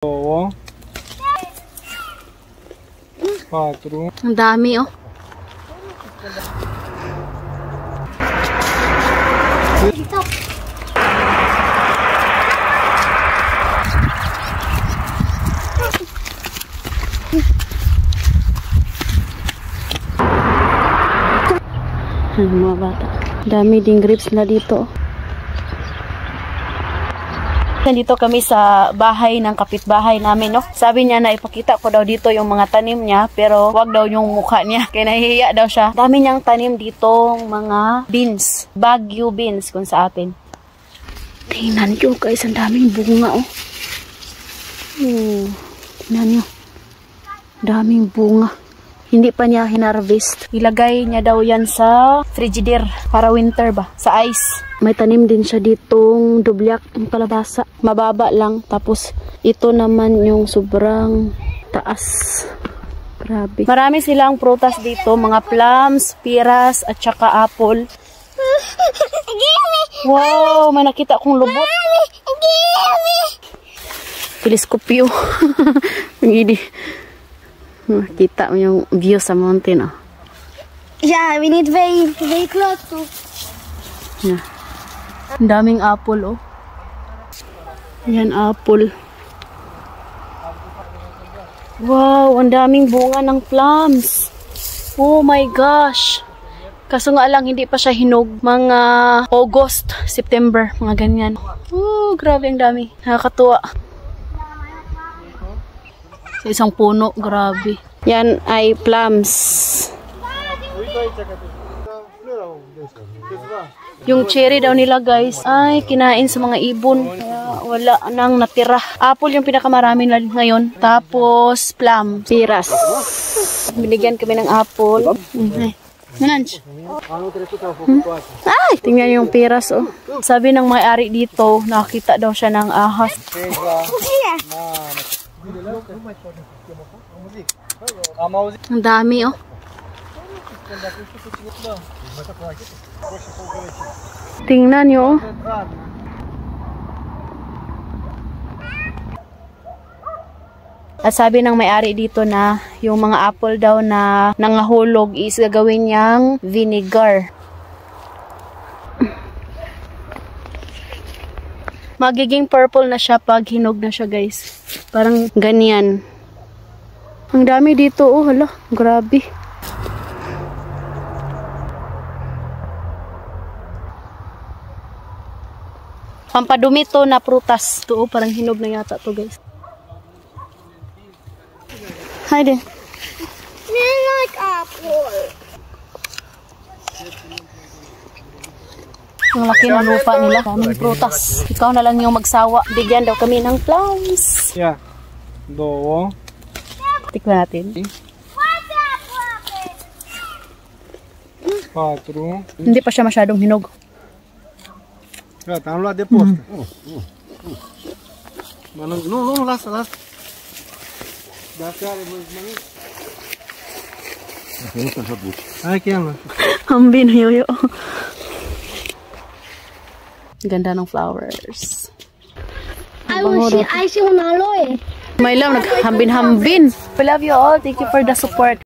2, 4. Ang dami, oh. Mga bata. Dami ding grapes na dito. Nandito kami sa bahay ng kapitbahay namin, no? Sabi niya na ipakita ko daw dito yung mga tanim niya, pero wag daw yung mukha niya. Kaya nahihiya daw siya. Dami niyang tanim dito, mga beans. Baguio beans kung sa atin. Tingnan nyo guys, ang daming bunga, oh. Tingnan nyo. Daming bunga. Hindi pa niya hinarvest. Ilagay niya daw yan sa frigidaire para winter ba? Sa ice. May tanim din siya ditong dublyak, ang kalabasa. Mababa lang. Tapos ito naman yung sobrang taas. Grabe. Marami silang prutas dito. Mga plums, piras, at saka apple. Wow! May nakita akong lubot. Teleskopyo. Hindi. Kita mo yung view sa mountain, oh. Yeah, we need very close to. Yeah. Ang daming apple, oh. Yan, apple. Wow, ang daming bunga ng plums. Oh my gosh. Kaso nga lang, hindi pa siya hinog. Mga August, September, mga ganyan. Oh, grabe, ang dami. Nakakatuwa. Sa isang puno, grabe. Yan ay plums. Yung cherry daw nila guys, ay kinain sa mga ibon. Kaya wala nang natira. Apple yung pinakamarami na ngayon. Tapos plum, piras. Binigyan kami ng apple. Mananch. Ay, tingnan yung piras, oh. Sabi ng may-ari dito, nakita daw siya ng ahas. Ang dami, oh. Tingnan nyo, oh. At sabi ng may-ari dito na yung mga apple daw na nangahulog is gagawin niyang vinegar. Magiging purple na siya pag hinog na siya, guys. Parang ganyan. Ang dami dito, oh, hala, grabe. Pampadumi to na prutas. Ito, oh, parang hinog na yata to, guys. Hi there. I like apple. Ang laki ng lupa nila. Daming prutas. Ikaw na lang yung magsawa. Bigyan daw kami ng plums. Yeah. 2. Tikman natin. 4. Hindi pa siya masyadong hinog. Gata, am luat de post. Mănânc. Nu, lasă. Dacă are mănânc. Hai, cheamă. Hambin, yoyo. Ganda ng flowers. I see un aloe. My love, naghambin-hambin. We love you all. Thank you for the support.